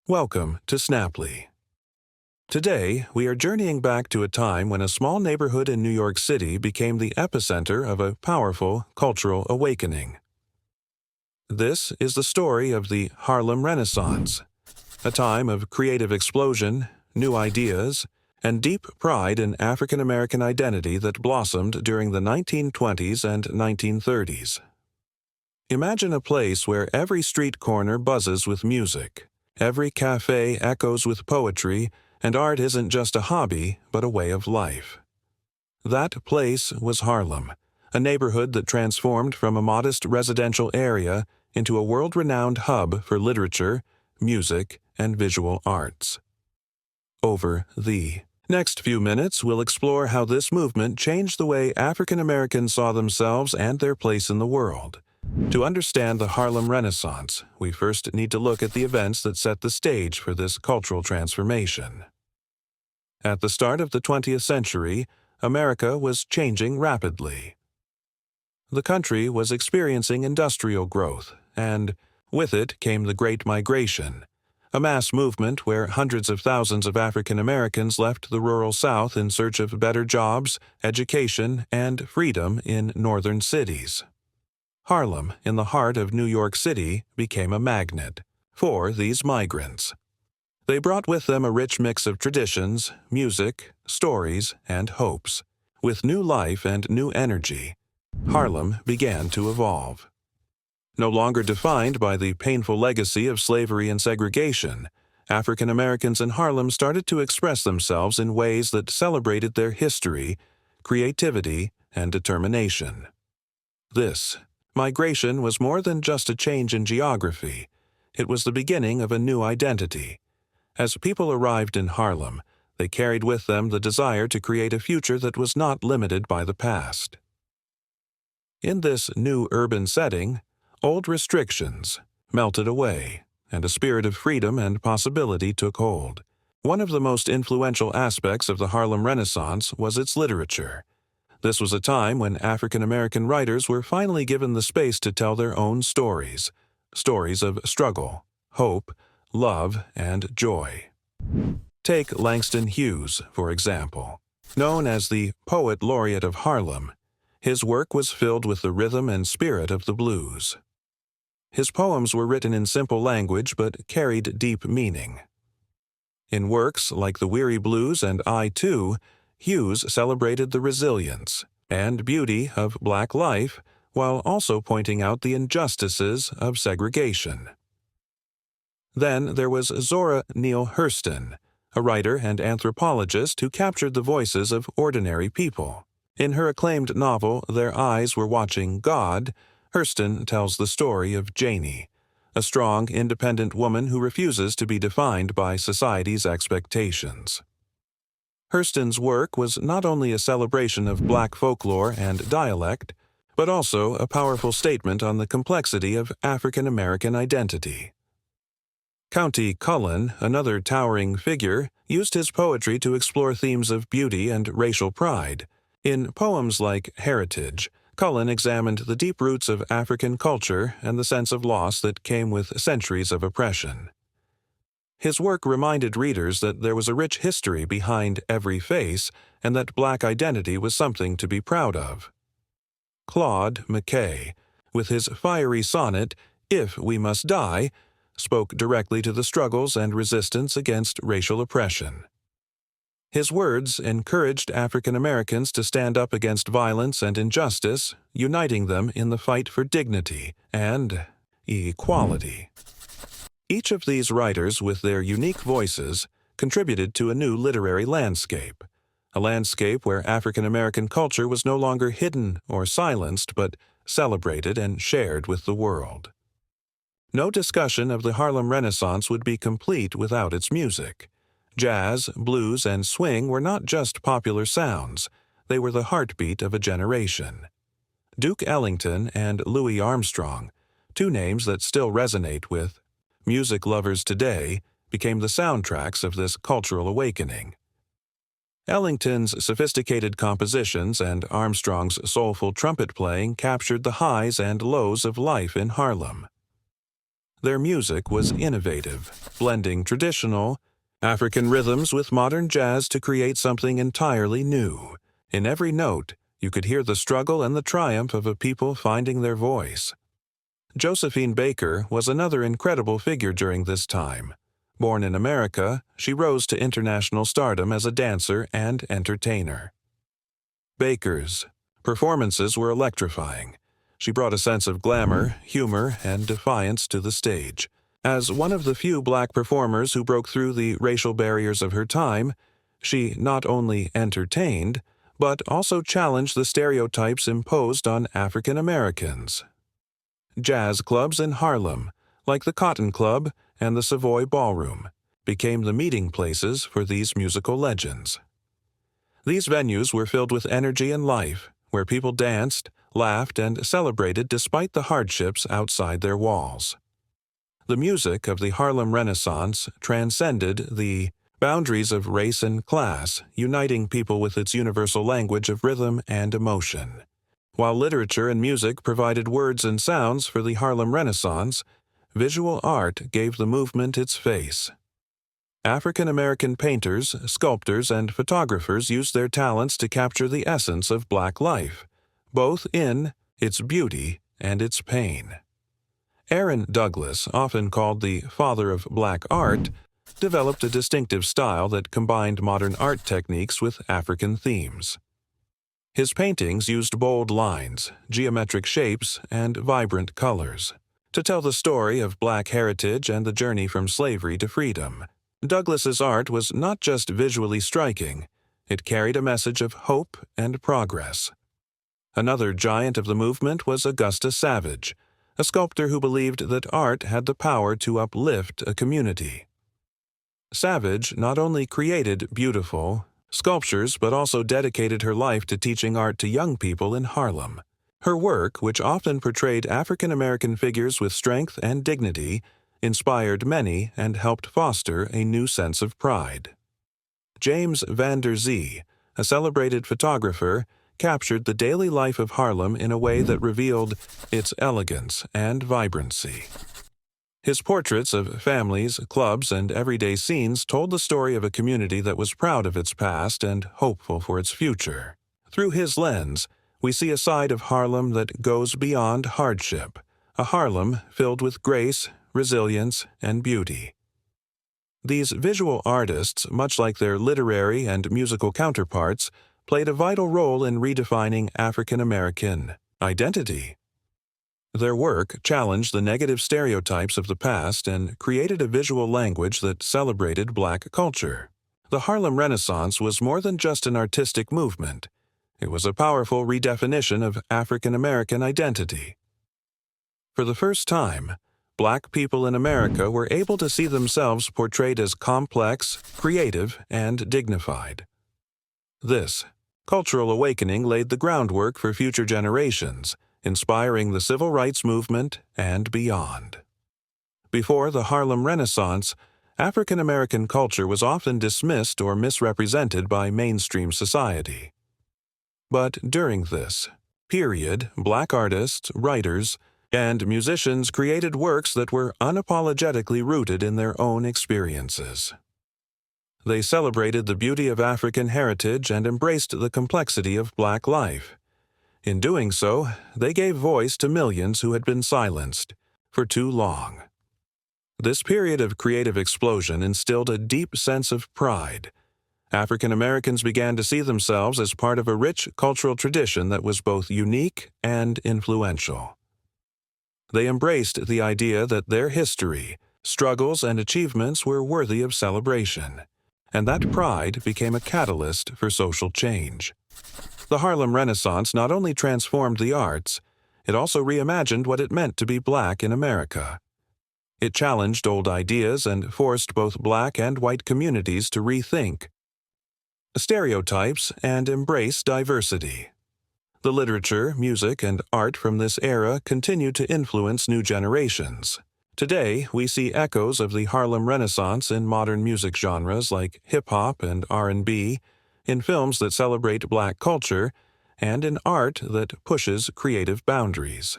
Welcome to Snapply. Today, we are journeying back to a time when a small neighborhood in New York City became the epicenter of a powerful cultural awakening. This is the story of the Harlem Renaissance, a time of creative explosion, new ideas, and deep pride in African American identity that blossomed during the 1920s and 1930s. Imagine a place where every street corner buzzes with music. Every cafe echoes with poetry, and art isn't just a hobby, but a way of life. That place was Harlem, a neighborhood that transformed from a modest residential area into a world-renowned hub for literature, music, and visual arts. Over the next few minutes, we'll explore how this movement changed the way African Americans saw themselves and their place in the world. To understand the Harlem Renaissance, we first need to look at the events that set the stage for this cultural transformation. At the start of the 20th century, America was changing rapidly. The country was experiencing industrial growth, and with it came the Great Migration, a mass movement where hundreds of thousands of African Americans left the rural South in search of better jobs, education, and freedom in northern cities. Harlem, in the heart of New York City, became a magnet for these migrants. They brought with them a rich mix of traditions, music, stories, and hopes. With new life and new energy, Harlem began to evolve. No longer defined by the painful legacy of slavery and segregation, African Americans in Harlem started to express themselves in ways that celebrated their history, creativity, and determination. This migration was more than just a change in geography. It was the beginning of a new identity. As people arrived in Harlem, they carried with them the desire to create a future that was not limited by the past. In this new urban setting, old restrictions melted away, and a spirit of freedom and possibility took hold. One of the most influential aspects of the Harlem Renaissance was its literature. This was a time when African American writers were finally given the space to tell their own stories, stories of struggle, hope, love, and joy. Take Langston Hughes, for example. Known as the Poet Laureate of Harlem, his work was filled with the rhythm and spirit of the blues. His poems were written in simple language but carried deep meaning. In works like The Weary Blues and I, Too, Hughes celebrated the resilience and beauty of Black life while also pointing out the injustices of segregation. Then there was Zora Neale Hurston, a writer and anthropologist who captured the voices of ordinary people. In her acclaimed novel Their Eyes Were Watching God, Hurston tells the story of Janie, a strong, independent woman who refuses to be defined by society's expectations. Hurston's work was not only a celebration of Black folklore and dialect, but also a powerful statement on the complexity of African American identity. County Cullen, another towering figure, used his poetry to explore themes of beauty and racial pride. In poems like Heritage, Cullen examined the deep roots of African culture and the sense of loss that came with centuries of oppression. His work reminded readers that there was a rich history behind every face and that Black identity was something to be proud of. Claude McKay, with his fiery sonnet, If We Must Die, spoke directly to the struggles and resistance against racial oppression. His words encouraged African Americans to stand up against violence and injustice, uniting them in the fight for dignity and equality. Each of these writers, with their unique voices, contributed to a new literary landscape, a landscape where African American culture was no longer hidden or silenced, but celebrated and shared with the world. No discussion of the Harlem Renaissance would be complete without its music. Jazz, blues, and swing were not just popular sounds, they were the heartbeat of a generation. Duke Ellington and Louis Armstrong, two names that still resonate with music lovers today, became the soundtracks of this cultural awakening. Ellington's sophisticated compositions and Armstrong's soulful trumpet playing captured the highs and lows of life in Harlem. Their music was innovative, blending traditional African rhythms with modern jazz to create something entirely new. In every note, you could hear the struggle and the triumph of a people finding their voice. Josephine Baker was another incredible figure during this time. Born in America, she rose to international stardom as a dancer and entertainer. Baker's performances were electrifying. She brought a sense of glamour, humor, and defiance to the stage. As one of the few black performers who broke through the racial barriers of her time, she not only entertained, but also challenged the stereotypes imposed on African Americans. Jazz clubs in Harlem, like the Cotton Club and the Savoy Ballroom, became the meeting places for these musical legends. These venues were filled with energy and life, where people danced, laughed, and celebrated despite the hardships outside their walls. The music of the Harlem Renaissance transcended the boundaries of race and class, uniting people with its universal language of rhythm and emotion. While literature and music provided words and sounds for the Harlem Renaissance, visual art gave the movement its face. African American painters, sculptors, and photographers used their talents to capture the essence of Black life, both in its beauty and its pain. Aaron Douglas, often called the father of Black art, developed a distinctive style that combined modern art techniques with African themes. His paintings used bold lines, geometric shapes, and vibrant colors to tell the story of Black heritage and the journey from slavery to freedom. Douglas's art was not just visually striking, it carried a message of hope and progress. Another giant of the movement was Augustus Savage, a sculptor who believed that art had the power to uplift a community. Savage not only created beautiful sculptures but also dedicated her life to teaching art to young people in Harlem. Her work, which often portrayed African American figures with strength and dignity, inspired many and helped foster a new sense of pride. James Van Der Zee, a celebrated photographer, captured the daily life of Harlem in a way that revealed its elegance and vibrancy. His portraits of families, clubs, and everyday scenes told the story of a community that was proud of its past and hopeful for its future. Through his lens, we see a side of Harlem that goes beyond hardship, a Harlem filled with grace, resilience, and beauty. These visual artists, much like their literary and musical counterparts, played a vital role in redefining African American identity. Their work challenged the negative stereotypes of the past and created a visual language that celebrated Black culture. The Harlem Renaissance was more than just an artistic movement. It was a powerful redefinition of African American identity. For the first time, Black people in America were able to see themselves portrayed as complex, creative, and dignified. This cultural awakening laid the groundwork for future generations, inspiring the civil rights movement and beyond. Before the Harlem Renaissance, African American culture was often dismissed or misrepresented by mainstream society. But during this period, Black artists, writers, and musicians created works that were unapologetically rooted in their own experiences. They celebrated the beauty of African heritage and embraced the complexity of Black life. In doing so, they gave voice to millions who had been silenced for too long. This period of creative explosion instilled a deep sense of pride. African Americans began to see themselves as part of a rich cultural tradition that was both unique and influential. They embraced the idea that their history, struggles, and achievements were worthy of celebration, and that pride became a catalyst for social change. The Harlem Renaissance not only transformed the arts, it also reimagined what it meant to be Black in America. It challenged old ideas and forced both Black and white communities to rethink stereotypes and embrace diversity. The literature, music, and art from this era continue to influence new generations. Today, we see echoes of the Harlem Renaissance in modern music genres like hip-hop and R&B, in films that celebrate Black culture, and in art that pushes creative boundaries.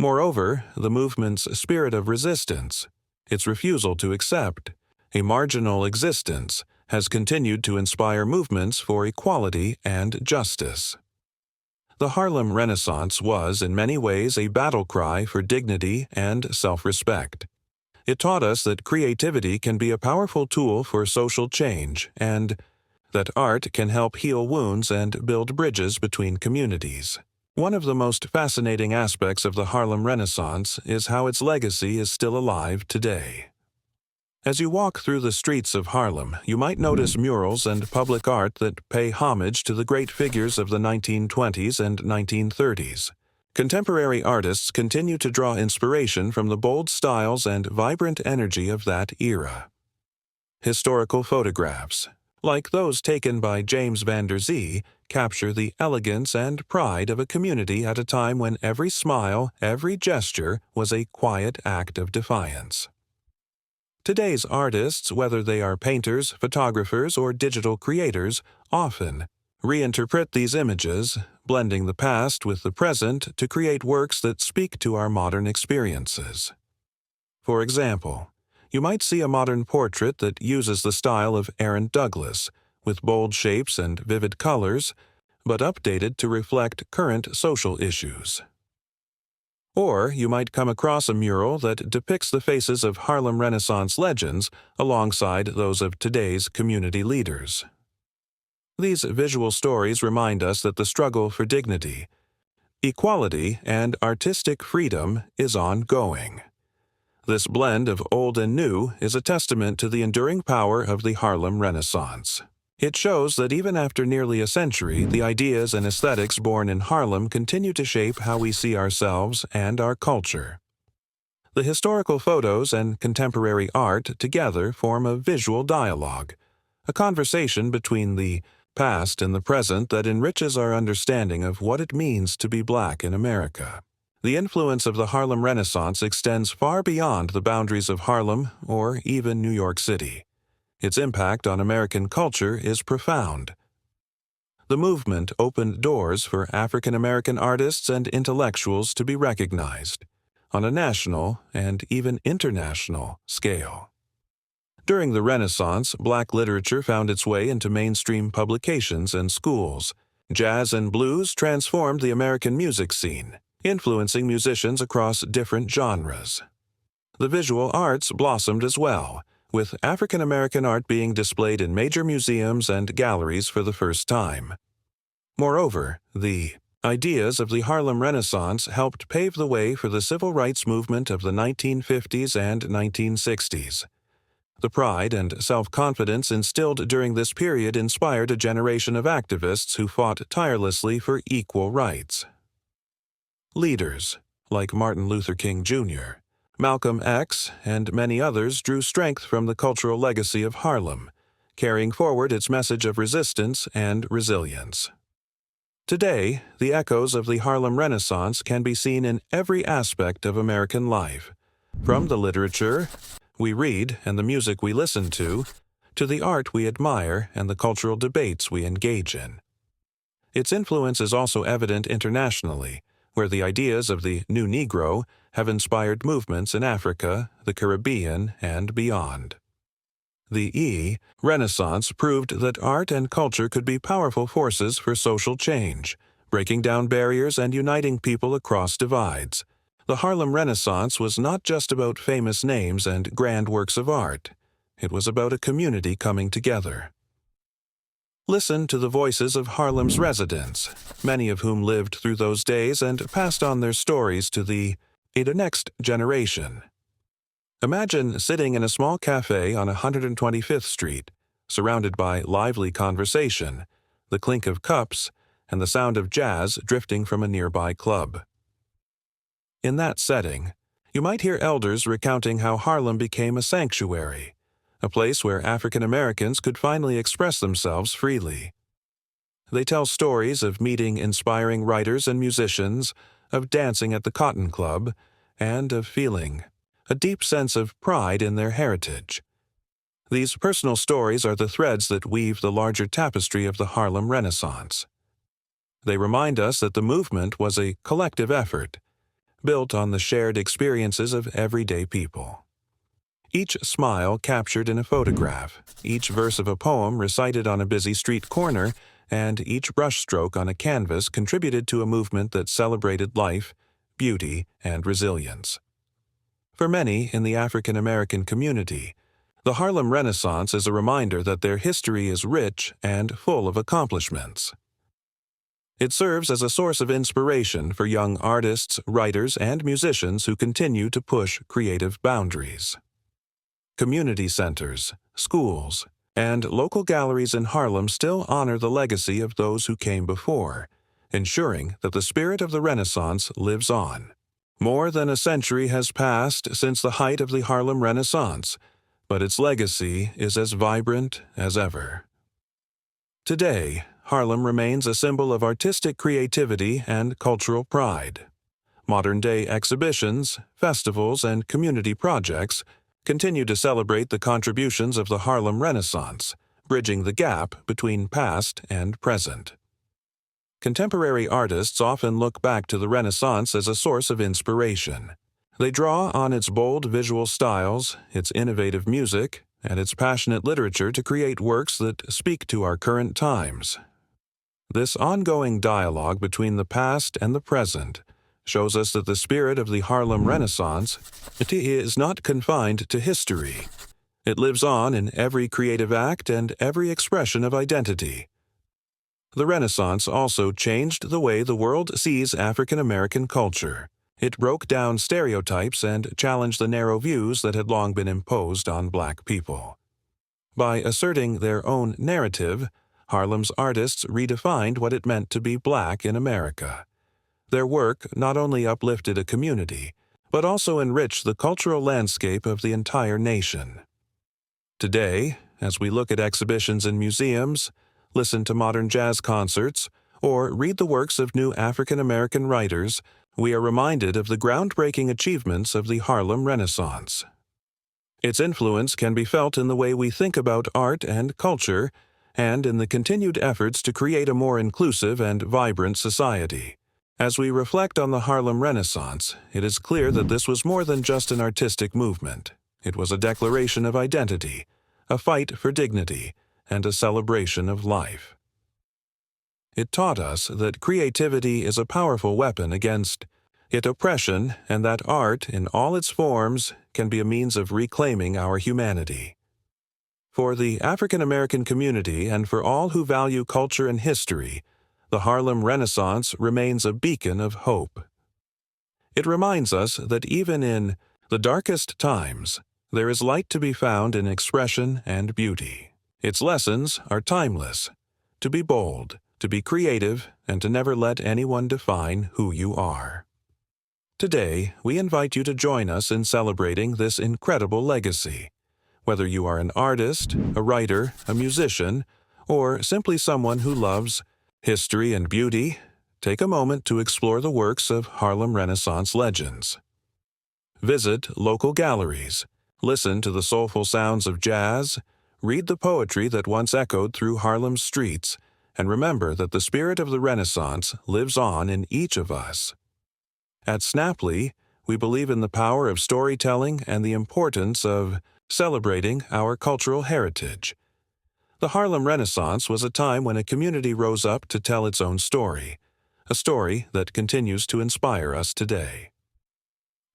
Moreover, the movement's spirit of resistance, its refusal to accept a marginal existence, has continued to inspire movements for equality and justice. The Harlem Renaissance was, in many ways, a battle cry for dignity and self-respect. It taught us that creativity can be a powerful tool for social change and that art can help heal wounds and build bridges between communities. One of the most fascinating aspects of the Harlem Renaissance is how its legacy is still alive today. As you walk through the streets of Harlem, you might notice murals and public art that pay homage to the great figures of the 1920s and 1930s. Contemporary artists continue to draw inspiration from the bold styles and vibrant energy of that era. Historical photographs, like those taken by James Van Der Zee, capture the elegance and pride of a community at a time when every smile, every gesture was a quiet act of defiance. Today's artists, whether they are painters, photographers, or digital creators, often reinterpret these images, blending the past with the present to create works that speak to our modern experiences. For example, you might see a modern portrait that uses the style of Aaron Douglas, with bold shapes and vivid colors, but updated to reflect current social issues. Or you might come across a mural that depicts the faces of Harlem Renaissance legends alongside those of today's community leaders. These visual stories remind us that the struggle for dignity, equality, and artistic freedom is ongoing. This blend of old and new is a testament to the enduring power of the Harlem Renaissance. It shows that even after nearly a century, the ideas and aesthetics born in Harlem continue to shape how we see ourselves and our culture. The historical photos and contemporary art together form a visual dialogue, a conversation between the past and the present that enriches our understanding of what it means to be Black in America. The influence of the Harlem Renaissance extends far beyond the boundaries of Harlem or even New York City. Its impact on American culture is profound. The movement opened doors for African American artists and intellectuals to be recognized on a national and even international scale. During the Renaissance, Black literature found its way into mainstream publications and schools. Jazz and blues transformed the American music scene, influencing musicians across different genres. The visual arts blossomed as well, with African American art being displayed in major museums and galleries for the first time. Moreover, the ideas of the Harlem Renaissance helped pave the way for the civil rights movement of the 1950s and 1960s. The pride and self-confidence instilled during this period inspired a generation of activists who fought tirelessly for equal rights. Leaders, like Martin Luther King Jr., Malcolm X, and many others drew strength from the cultural legacy of Harlem, carrying forward its message of resistance and resilience. Today, the echoes of the Harlem Renaissance can be seen in every aspect of American life, from the literature we read and the music we listen to the art we admire and the cultural debates we engage in. Its influence is also evident internationally, where the ideas of the New Negro have inspired movements in Africa, the Caribbean, and beyond. The Renaissance proved that art and culture could be powerful forces for social change, breaking down barriers and uniting people across divides. The Harlem Renaissance was not just about famous names and grand works of art. It was about a community coming together. Listen to the voices of Harlem's residents, many of whom lived through those days and passed on their stories to the next generation. Imagine sitting in a small cafe on 125th Street, surrounded by lively conversation, the clink of cups, and the sound of jazz drifting from a nearby club. In that setting, you might hear elders recounting how Harlem became a sanctuary, a place where African Americans could finally express themselves freely. They tell stories of meeting inspiring writers and musicians, of dancing at the Cotton Club, and of feeling a deep sense of pride in their heritage. These personal stories are the threads that weave the larger tapestry of the Harlem Renaissance. They remind us that the movement was a collective effort, built on the shared experiences of everyday people. Each smile captured in a photograph, each verse of a poem recited on a busy street corner, and each brushstroke on a canvas contributed to a movement that celebrated life, beauty, and resilience. For many in the African American community, the Harlem Renaissance is a reminder that their history is rich and full of accomplishments. It serves as a source of inspiration for young artists, writers, and musicians who continue to push creative boundaries. Community centers, schools, and local galleries in Harlem still honor the legacy of those who came before, ensuring that the spirit of the Renaissance lives on. More than a century has passed since the height of the Harlem Renaissance, but its legacy is as vibrant as ever. Today, Harlem remains a symbol of artistic creativity and cultural pride. Modern-day exhibitions, festivals, and community projects continue to celebrate the contributions of the Harlem Renaissance, bridging the gap between past and present. Contemporary artists often look back to the Renaissance as a source of inspiration. They draw on its bold visual styles, its innovative music, and its passionate literature to create works that speak to our current times. This ongoing dialogue between the past and the present shows us that the spirit of the Harlem Renaissance is not confined to history. It lives on in every creative act and every expression of identity. The Renaissance also changed the way the world sees African American culture. It broke down stereotypes and challenged the narrow views that had long been imposed on Black people. By asserting their own narrative, Harlem's artists redefined what it meant to be Black in America. Their work not only uplifted a community, but also enriched the cultural landscape of the entire nation. Today, as we look at exhibitions in museums, listen to modern jazz concerts, or read the works of new African American writers, we are reminded of the groundbreaking achievements of the Harlem Renaissance. Its influence can be felt in the way we think about art and culture, and in the continued efforts to create a more inclusive and vibrant society. As we reflect on the Harlem Renaissance, it is clear that this was more than just an artistic movement. It was a declaration of identity, a fight for dignity, and a celebration of life. It taught us that creativity is a powerful weapon against oppression, and that art, in all its forms, can be a means of reclaiming our humanity. For the African American community and for all who value culture and history, the Harlem Renaissance remains a beacon of hope. It reminds us that even in the darkest times, there is light to be found in expression and beauty. Its lessons are timeless: to be bold, to be creative, and to never let anyone define who you are. Today, we invite you to join us in celebrating this incredible legacy. Whether you are an artist, a writer, a musician, or simply someone who loves history and beauty, take a moment to explore the works of Harlem Renaissance legends. Visit local galleries, listen to the soulful sounds of jazz, read the poetry that once echoed through Harlem's streets, and remember that the spirit of the Renaissance lives on in each of us. At Snapply, we believe in the power of storytelling and the importance of celebrating our cultural heritage. The Harlem Renaissance was a time when a community rose up to tell its own story, a story that continues to inspire us today.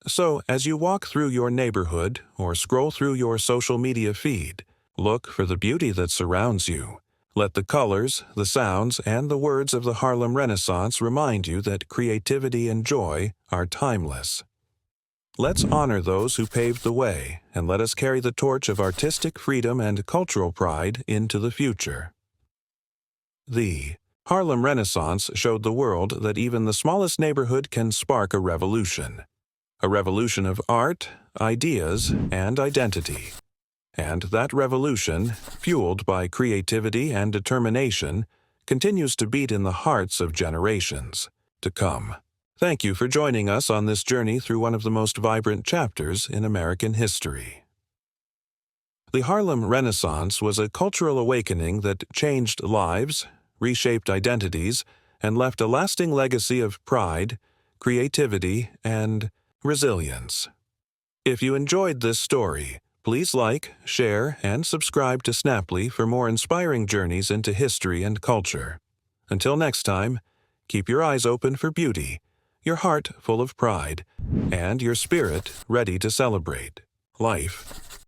So, as you walk through your neighborhood or scroll through your social media feed, look for the beauty that surrounds you. Let the colors, the sounds, and the words of the Harlem Renaissance remind you that creativity and joy are timeless. Let's honor those who paved the way, and let us carry the torch of artistic freedom and cultural pride into the future. The Harlem Renaissance showed the world that even the smallest neighborhood can spark a revolution of art, ideas, and identity. And that revolution, fueled by creativity and determination, continues to beat in the hearts of generations to come. Thank you for joining us on this journey through one of the most vibrant chapters in American history. The Harlem Renaissance was a cultural awakening that changed lives, reshaped identities, and left a lasting legacy of pride, creativity, and resilience. If you enjoyed this story, please like, share, and subscribe to Snaply for more inspiring journeys into history and culture. Until next time, keep your eyes open for beauty, your heart full of pride, and your spirit ready to celebrate life.